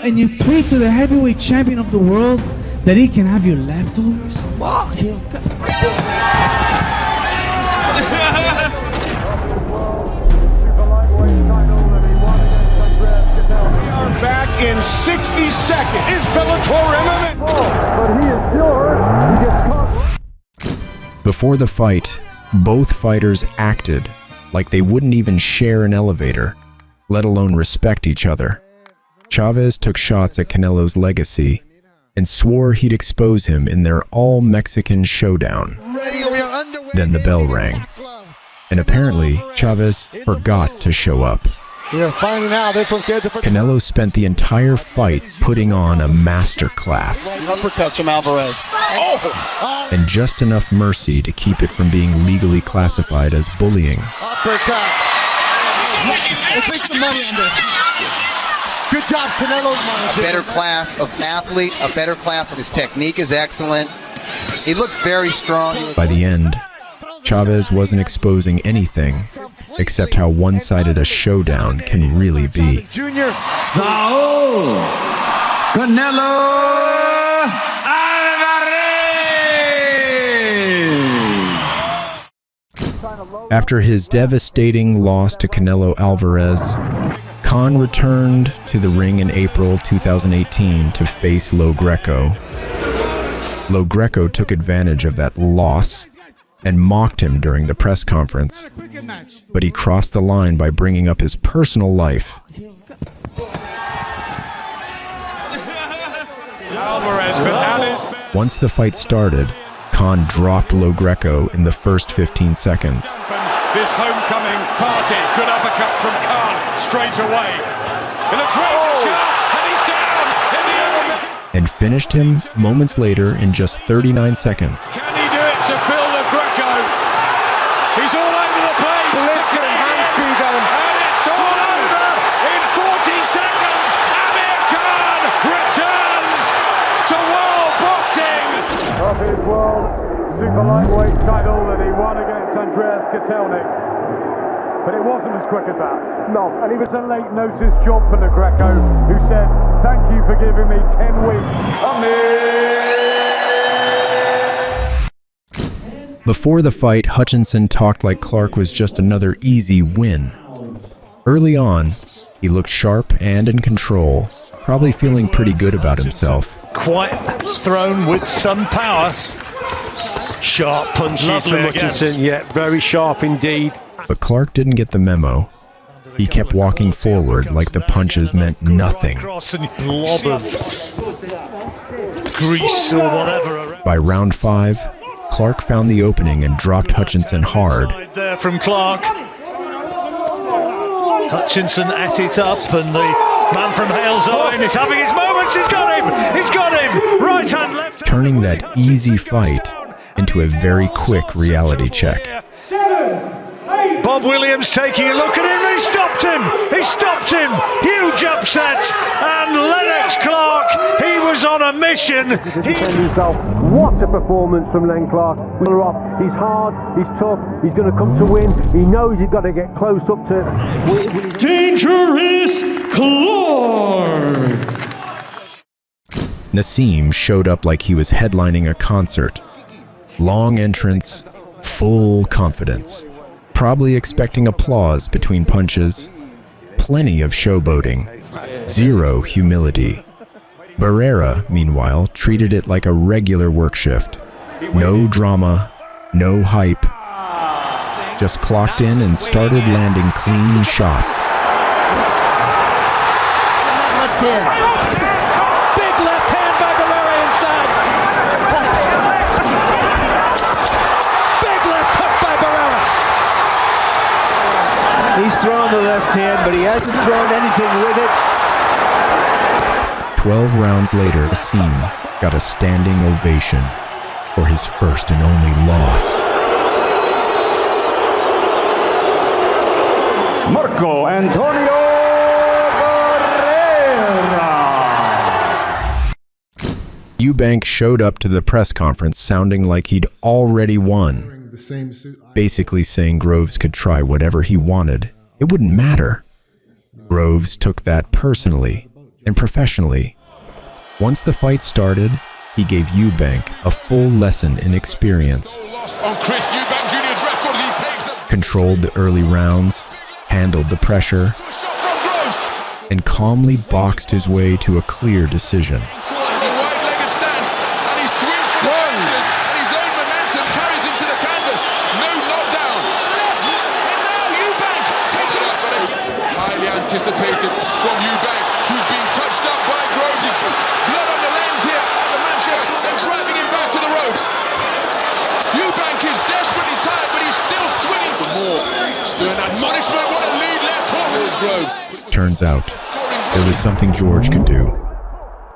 and you tweet to the heavyweight champion of the world that he can have your leftovers? What? Back in 60 seconds. Is Bellator MMA? But he is still hurt. He gets caught. Before the fight, both fighters acted like they wouldn't even share an elevator, let alone respect each other. Chavez took shots at Canelo's legacy and swore he'd expose him in their all-Mexican showdown. Then the bell rang, and apparently Chavez forgot to show up. We're finding out this one's good. Canelo spent the entire fight putting on a masterclass. Uppercuts from Alvarez. And just enough mercy to keep it from being legally classified as bullying. Uppercut. Let's make some money on this. Good job, Canelo's money. A better class of athlete, a better class of his technique is excellent. He looks very strong. By the end, Chavez wasn't exposing anything except how one-sided a showdown can really be. Junior. Saul Canelo Alvarez. After his devastating loss to Canelo Alvarez, Khan returned to the ring in April 2018 to face Lo Greco. Lo Greco took advantage of that loss and mocked him during the press conference, but he crossed the line by bringing up his personal life. Once the fight started, Khan dropped Lo Greco in the first 15 seconds. This homecoming party. Good uppercut from Khan straight away. He looks ready for shot, and he's down in the element. And finished him moments later in just 39 seconds. Can he do it to Phil Lo Greco? He's all over the place. Lifting hand speed on him. And it's all over in 40 seconds. Amir Khan returns to world boxing. Of his world super lightweight title that he won against Andreas Kotelnik. But it wasn't as quick as that. No, and he was A late notice job for Lo Greco, who said, "Thank you for giving me 10 weeks." Before the fight, Hutchinson talked like Clarke was just another easy win. Early on, he looked sharp and in control, probably feeling pretty good about himself. Quite thrown with some power. Sharp punches from Hutchinson, yeah, very sharp indeed. But Clarke didn't get the memo. He kept walking forward like the punches meant nothing. Cross and blob of grease or whatever. By round 5, Clarke found the opening and dropped Hutchinson hard. There from Clarke. Hutchinson ate it up, and the man from Hale's Iron is having his moments. He's got him! He's got him! Right hand, left hand. Turning that easy fight into a very quick reality check. Bob Williams taking a look at him. He stopped him! He stopped him! Huge upset! And Lennox Clarke, he was on a mission. What a performance from Len Clarke. He's hard, he's tough, he's going to come to win. He knows he's got to get close up to... Dangerous Clarke. Nassim showed up like he was headlining a concert. Long entrance, full confidence. Probably expecting applause between punches. Plenty of showboating. Zero humility. Barrera, meanwhile, treated it like a regular work shift. No drama, no hype. Just clocked in and started landing clean shots. Left hand. Big left hand by Barrera inside. Big left hook by Barrera. He's thrown the left hand, but he hasn't thrown anything with it. 12 rounds later, Nassim got a standing ovation for his first and only loss. Marco Antonio Barrera. Eubank showed up to the press conference sounding like he'd already won, basically saying Groves could try whatever he wanted. It wouldn't matter. Groves took that personally, And professionally, once the fight started, he gave Eubank a full lesson in experience. Controlled the early rounds, handled the pressure, and calmly boxed his way to a clear decision. Anticipated from Eubank, who's been touched up by Groves. Blood on the lens here at the Manchester and driving him back to the ropes. Eubank is desperately tired, but he's still swinging for more. Stern admonishment, what a lead left hook with Groves. Turns out, there was something George could do.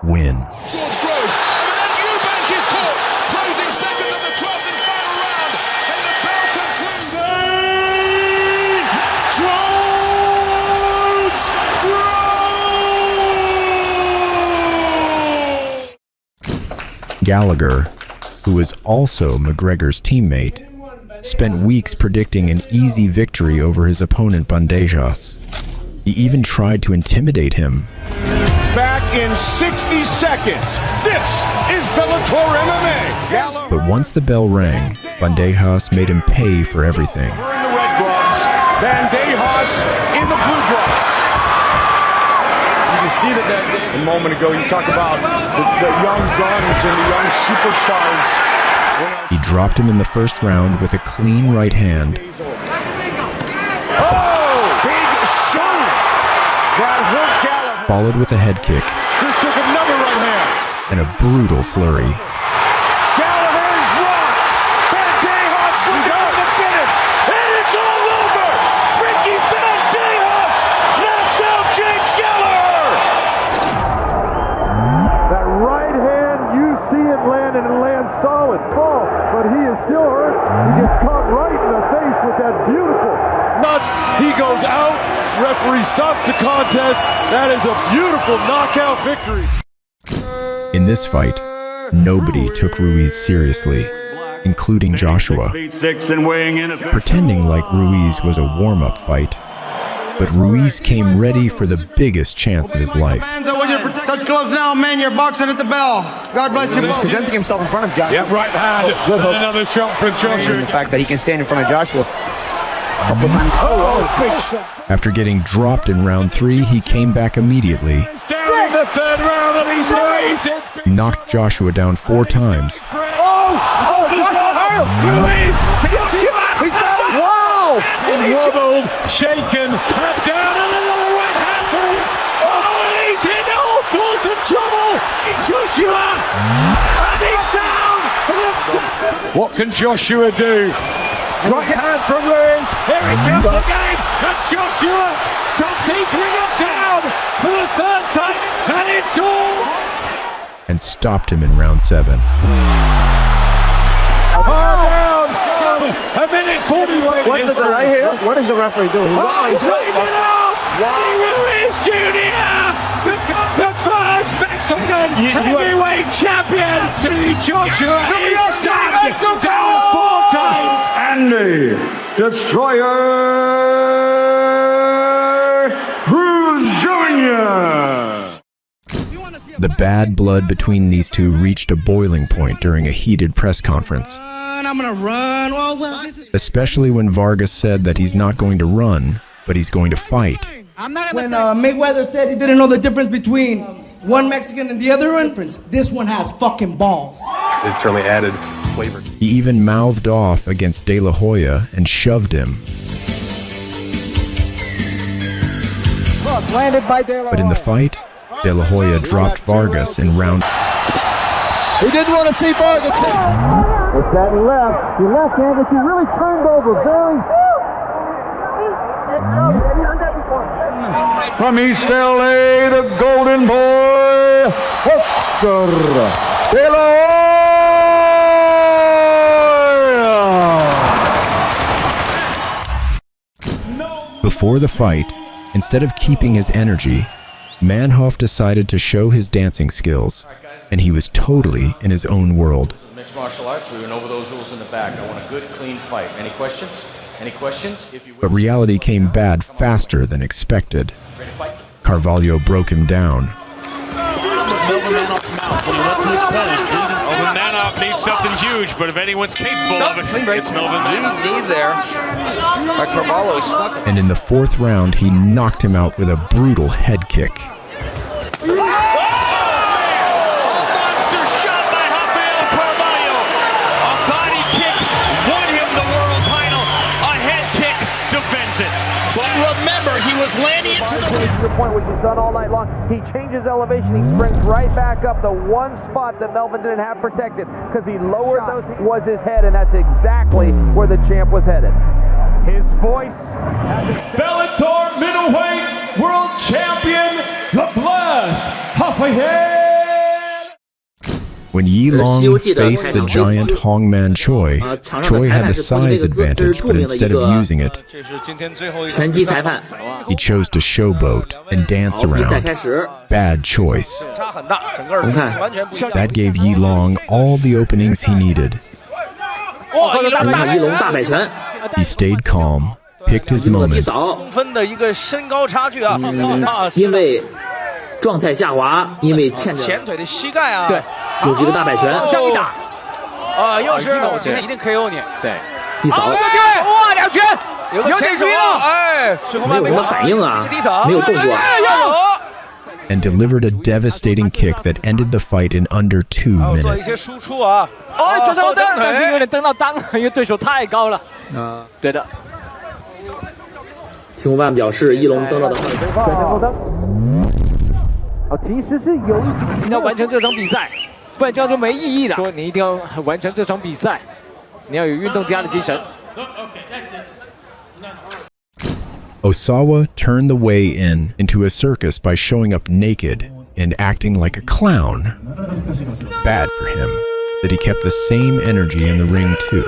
Win. George Groves, but then Eubank is caught, closing second of the 12th and final round, and the bell concludes. Gallagher, who was also McGregor's teammate, spent weeks predicting an easy victory over his opponent Bandejas. He even tried to intimidate him. Back in 60 seconds. This is Bellator MMA. But once the bell rang, Bandejas made him pay for everything. We're in the red gloves. Bandejas in the blue gloves. You see that a moment ago, you talk about the young guns and the young superstars. He dropped him in the first round with a clean right hand. Oh, big shot! That hurt Gallagher. Followed with a head kick. Just took another right hand. And a brutal flurry. Gallagher is rocked. Bandejas looking for the finish. And it's all over. Ricky Bandejas knocks out James Gallagher. That right hand, you see it land and it lands solid. Fall, but he is still hurt. He gets caught right in the face with that beautiful. Nuts. He goes out. Referee stops the contest. That is a beautiful knockout victory. In this fight, nobody took Ruiz seriously, including Joshua, pretending like Ruiz was a warm-up fight. But Ruiz came ready for the biggest chance of his life. Touch gloves now, men. You're boxing at the bell. God bless you both. He's presenting himself in front of Joshua. Yep, right hand. Good hook. Another shot from Joshua. And the fact that he can stand in front of Joshua. Big shot. After getting dropped in round 3, he came back immediately, He's down in the third round and he's Ruiz. knocked Joshua down 4 times, Ruiz! Wow! Wobbled, shaken, tapped down, and another right hand Ruiz. Oh, and he's in all sorts of trouble. Joshua, and he's down. What can Joshua do? Right hand from Ruiz. Here he comes again, and Joshua top team bring him down for the third time, and it's all. and stopped him in round 7. Down. A minute 40. What's the delay here? What is the referee doing? Oh, he's waving it off! Ruiz Jr. The first Mexican heavyweight champion to Joshua is sacked down 4 times. Andy Destroyer Cruz Jr. The bad blood between these two reached a boiling point during a heated press conference. I'm gonna run. Especially when Vargas said that he's not going to run, but he's going to fight. When Mayweather said he didn't know the difference between one Mexican and the other one, this one has fucking balls. It certainly added flavor. He even mouthed off against De La Hoya and shoved him. Landed by De La Hoya. But in the fight, De La Hoya dropped Vargas in round. He didn't want to see Vargas take. It's that left. The left hand that he really turned over very. From East LA, the golden boy, Oscar De La Hoya. Before the fight, instead of keeping his energy, Manhoff decided to show his dancing skills, and he was totally in his own world. Mixed martial arts, we went over those rules in the back. I want a good, clean fight. Any questions? Any questions? But reality came bad faster than expected. Carvalho broke him down, Melvin Manoff's mouth when he went to his corners, bleeding. Melvin Manoff needs something huge, but if anyone's capable of it, it's Melvin Manoff. Knee there by Carvalho. He snuck it. And in the fourth round, he knocked him out with a brutal head kick. Monster shot by Rafael Carvalho. A body kick won him the world title. A head kick defends it. But remember, he was landing into the... To the point which he's done all night long. He changes elevation. He springs right back up. The one spot that Melvin didn't have protected because he lowered those was his head, and that's exactly where the champ was headed. His voice. Bellator middleweight world champion, the blessed Rafael. When Yilong faced the giant Hongman Choi, Choi had the size advantage, but instead of using it, he chose to showboat and dance around. Bad choice. That gave Yilong all the openings he needed. He stayed calm, picked his moment. 因为状态下滑，因为欠着前腿的膝盖啊，对，有几个大摆拳，往上一打，又是我今天一定 KO 你，对，一扫，哇，两拳，有前手，哎，没有什么反应啊，没有动作。 And delivered a devastating kick that ended the fight in under 2 minutes. 这时候蹬，但是有点蹬到裆，因为对手太高了。对的。听伙伴表示，一龙蹬到的话，其实是有一你要完成这场比赛，不然这样就没意义了。说你一定要完成这场比赛，你要有运动家的精神。 Osawa turned the weigh-in into a circus by showing up naked and acting like a clown. Bad for him that he kept the same energy in the ring too.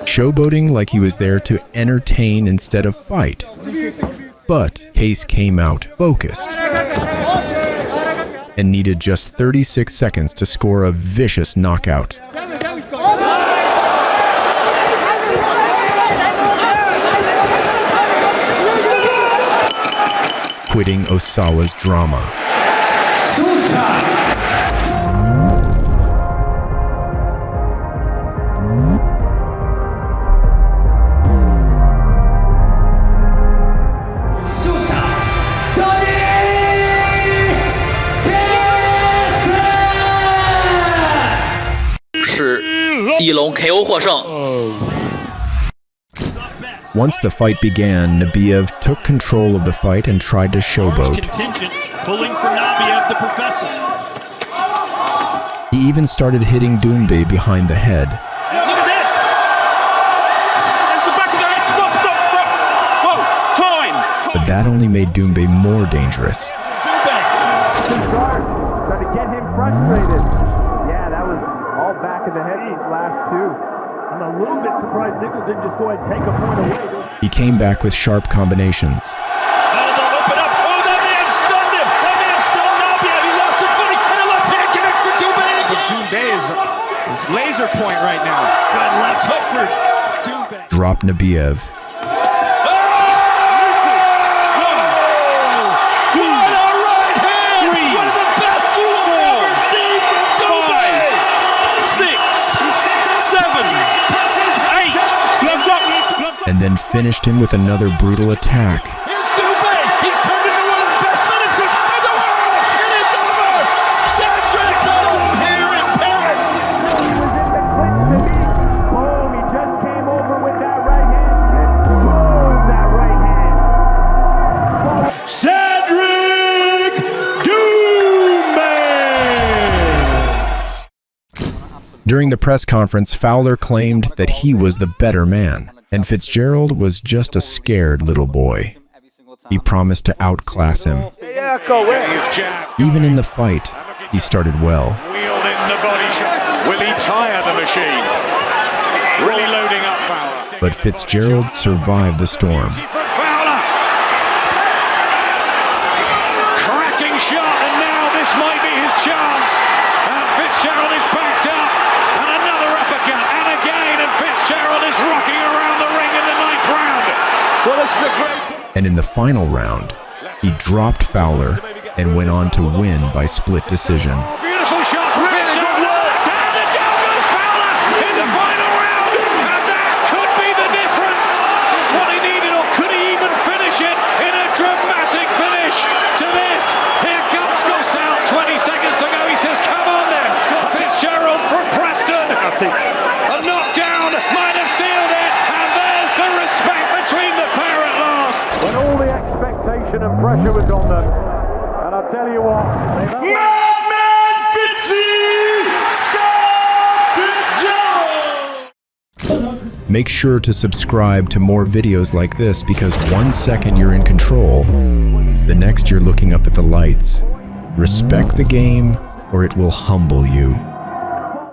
Showboating like he was there to entertain instead of fight. But Case came out focused and needed just 36 seconds to score a vicious knockout. Quitting Osawa's drama. Once the fight began, Nabiyev took control of the fight and tried to showboat. Pulling for Nabiyev, the professor. He even started hitting Doumbe behind the head. Look at this! There's the back of the head. Stop, stop, stop! Whoa, time! But that only made Doumbe more dangerous. Trying to get him frustrated. Yeah, that was all back in the head these last two. I'm a little bit surprised Nichols didn't just go ahead and take a point away. He came back with sharp combinations. Open up! Oh, that man stunned him! That man stunned Nabiyev! He lost his footing! And a left hand connects for Doumbe again! Doumbe is laser point right now. Good left hook for Doumbe. Dropped Nabiyev. And then finished him with another brutal attack. Here's Doumbe! He's turned into one of the best finishers in the world! It is over! Cedric is here in Paris! He was in the clinch to beat. Boom, he just came over with that right hand. Boom, that right hand. Cedric Doumbe! During the press conference, Fowler claimed that he was the better man, and Fitzgerald was just a scared little boy. He promised to outclass him. Even in the fight, he started well. Wheeled in the body shot. Will he tire the machine? Really loading up Fowler. But Fitzgerald survived the storm. Cracking shot, and now this might be his chance. And Fitzgerald is backed up. And another uppercut, and again, and Fitzgerald This is a great... And in the final round, he dropped Fowler and went on to win by split decision. Beautiful shot from Fitzgerald. And down goes Fowler in the final round. And that could be the difference. Just what he needed, or could he even finish it in a dramatic finish to this? Here comes Scott down, 20 seconds to go. He says, come on then. Fitzgerald from Preston. A knockdown might have sealed it. And there's the respect between the pair at last. When all the expectation and pressure was on them, and I'll tell you what, Madman Fitzy! Scott Fitzgerald! Make sure to subscribe to more videos like this, because 1 second you're in control, the next you're looking up at the lights. Respect the game, or it will humble you.